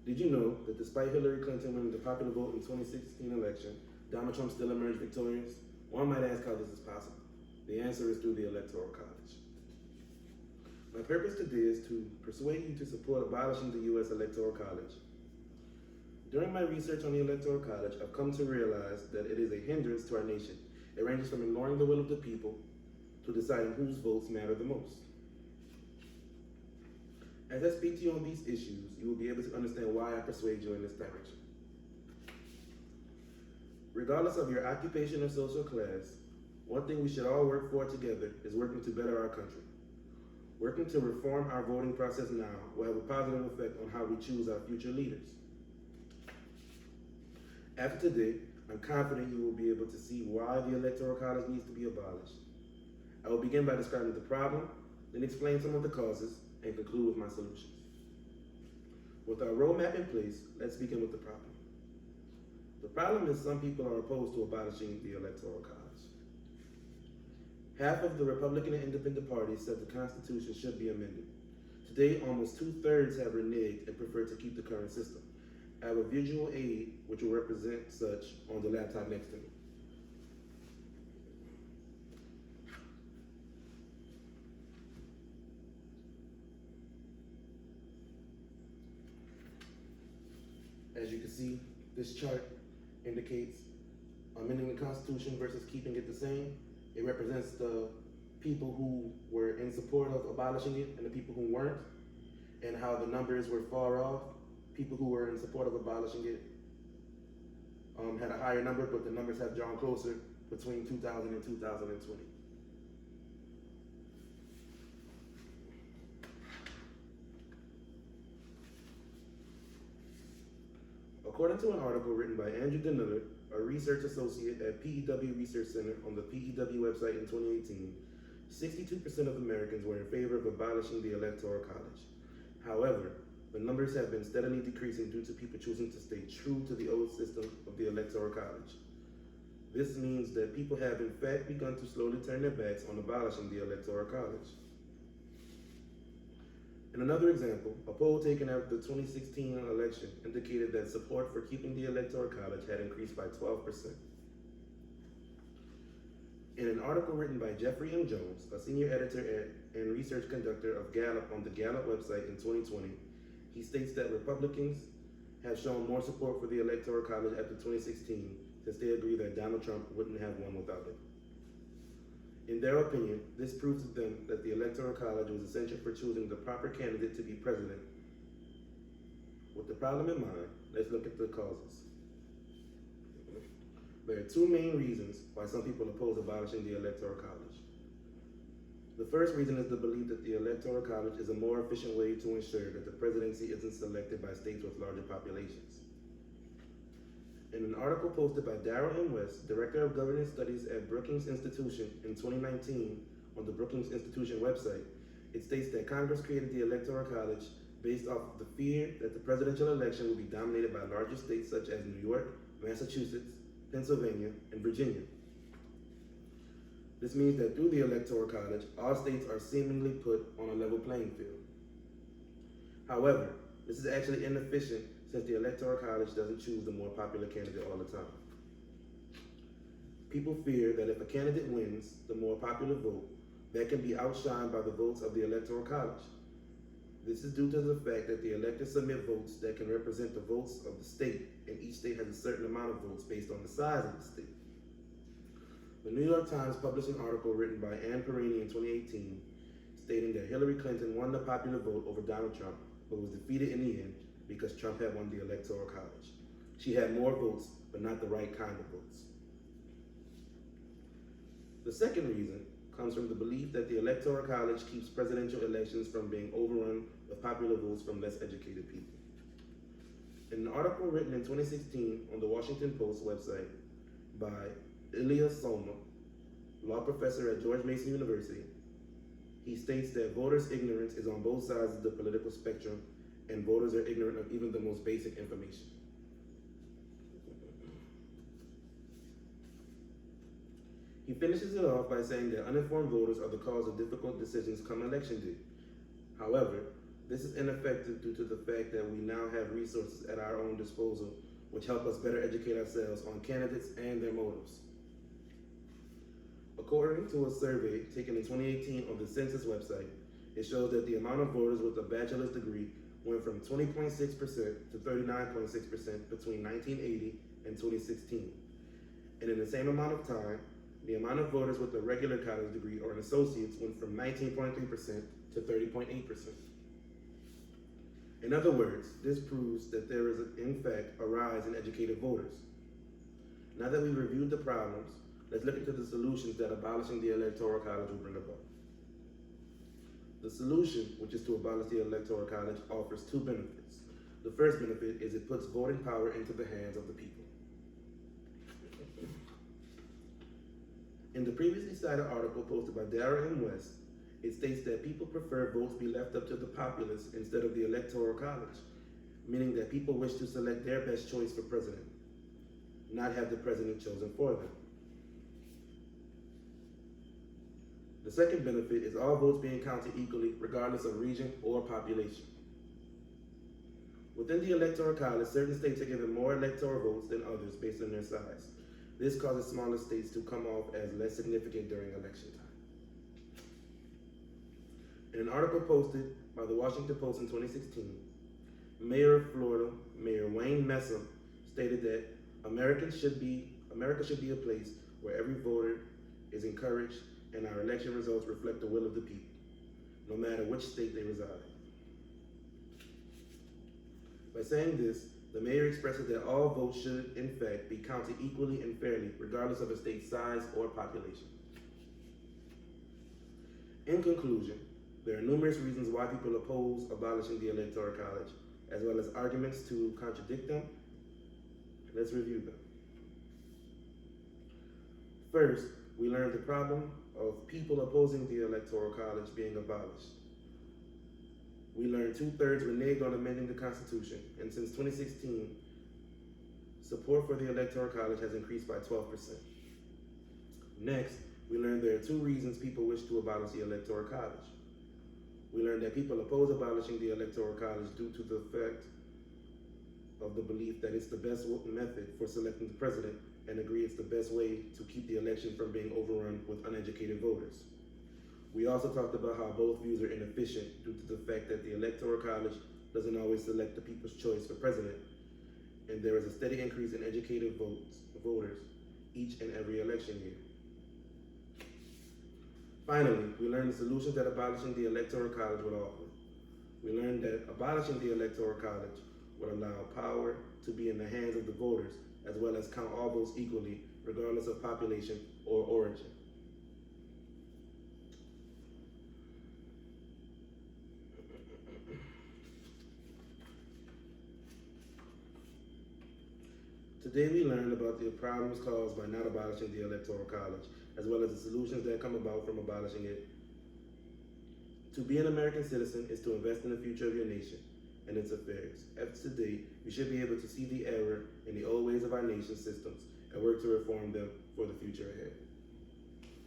Did you know that despite Hillary Clinton winning the popular vote in the 2016 election, Donald Trump still emerged victorious? One might ask how this is possible. The answer is through the Electoral College. My purpose today is to persuade you to support abolishing the U.S. Electoral College. During my research on the Electoral College, I've come to realize that it is a hindrance to our nation. It ranges from ignoring the will of the people to deciding whose votes matter the most. As I speak to you on these issues, you will be able to understand why I persuade you in this direction. Regardless of your occupation or social class, one thing we should all work for together is working to better our country. Working to reform our voting process now will have a positive effect on how we choose our future leaders. After today, I'm confident you will be able to see why the Electoral College needs to be abolished. I will begin by describing the problem, then explain some of the causes, and conclude with my solutions. With our roadmap in place, let's begin with the problem. The problem is some people are opposed to abolishing the Electoral College. Half of the Republican and Independent parties said the Constitution should be amended. Today, almost 2/3 have reneged and prefer to keep the current system. I have a visual aid which will represent such on the laptop next to me. As you can see, this chart indicates amending the Constitution versus keeping it the same. It represents the people who were in support of abolishing it and the people who weren't, and how the numbers were far off. People who were in support of abolishing it had a higher number, but the numbers have drawn closer between 2000 and 2020. According to an article written by Andrew Daniller, a research associate at PEW Research Center on the PEW website in 2018, 62% of Americans were in favor of abolishing the Electoral College. However, the numbers have been steadily decreasing due to people choosing to stay true to the old system of the Electoral College. This means that people have in fact begun to slowly turn their backs on abolishing the Electoral College. In another example, a poll taken after the 2016 election indicated that support for keeping the Electoral College had increased by 12%. In an article written by Jeffrey M. Jones, a senior editor and research conductor of Gallup on the Gallup website in 2020, he states that Republicans have shown more support for the Electoral College after 2016 since they agree that Donald Trump wouldn't have won without it. In their opinion, this proves to them that the Electoral College was essential for choosing the proper candidate to be president. With the problem in mind, let's look at the causes. There are two main reasons why some people oppose abolishing the Electoral College. The first reason is the belief that the Electoral College is a more efficient way to ensure that the presidency isn't selected by states with larger populations. In an article posted by Darrell M. West, Director of Governance Studies at Brookings Institution in 2019 on the Brookings Institution website, it states that Congress created the Electoral College based off of the fear that the presidential election would be dominated by larger states such as New York, Massachusetts, Pennsylvania, and Virginia. This means that through the Electoral College, all states are seemingly put on a level playing field. However, this is actually inefficient since the Electoral College doesn't choose the more popular candidate all the time. People fear that if a candidate wins the more popular vote, that can be outshined by the votes of the Electoral College. This is due to the fact that the electors submit votes that can represent the votes of the state, and each state has a certain amount of votes based on the size of the state. The New York Times published an article written by Ann Perini in 2018 stating that Hillary Clinton won the popular vote over Donald Trump, but was defeated in the end because Trump had won the Electoral College. She had more votes, but not the right kind of votes. The second reason comes from the belief that the Electoral College keeps presidential elections from being overrun with popular votes from less educated people. In an article written in 2016 on the Washington Post website by Ilya Soma, law professor at George Mason University, he states that voters' ignorance is on both sides of the political spectrum, and voters are ignorant of even the most basic information. He finishes it off by saying that uninformed voters are the cause of difficult decisions come election day. However, This is ineffective due to the fact that we now have resources at our own disposal which help us better educate ourselves on candidates and their motives. According to a survey taken in 2018 on the census website, it shows that the amount of voters with a bachelor's degree went from 20.6% to 39.6% between 1980 and 2016. And in the same amount of time, the amount of voters with a regular college degree or an associate's went from 19.3% to 30.8%. In other words, this proves that there is, in fact, a rise in educated voters. Now that we've reviewed the problems, let's look into the solutions that abolishing the Electoral College will bring about. The solution, which is to abolish the Electoral College, offers two benefits. The first benefit is it puts voting power into the hands of the people. In the previously cited article posted by Dara M. West, it states that people prefer votes be left up to the populace instead of the Electoral College, meaning that people wish to select their best choice for president, not have the president chosen for them. The second benefit is all votes being counted equally, regardless of region or population. Within the Electoral College, certain states are given more electoral votes than others based on their size. This causes smaller states to come off as less significant during election time. In an article posted by the Washington Post in 2016, Mayor of Florida, Mayor Wayne Messam, stated that America should be a place where every voter is encouraged and our election results reflect the will of the people, no matter which state they reside. By saying this, the mayor expresses that all votes should, in fact, be counted equally and fairly, regardless of a state's size or population. In conclusion, there are numerous reasons why people oppose abolishing the Electoral College, as well as arguments to contradict them. Let's review them. First, we learned the problem of people opposing the Electoral College being abolished. We learned 2/3 reneged on amending the Constitution, and since 2016, support for the Electoral College has increased by 12%. Next, we learned there are two reasons people wish to abolish the Electoral College. We learned that people oppose abolishing the Electoral College due to the fact of the belief that it's the best method for selecting the president, and agree it's the best way to keep the election from being overrun with uneducated voters. We also talked about how both views are inefficient due to the fact that the Electoral College doesn't always select the people's choice for president, and there is a steady increase in educated voters each and every election year. Finally, we learned the solutions that abolishing the Electoral College would offer. We learned that abolishing the Electoral College would allow power to be in the hands of the voters, as well as count all votes equally, regardless of population or origin. Today we learned about the problems caused by not abolishing the Electoral College, as well as the solutions that come about from abolishing it. To be an American citizen is to invest in the future of your nation and its affairs. As of today, we should be able to see the error in the old ways of our nation's systems and work to reform them for the future ahead.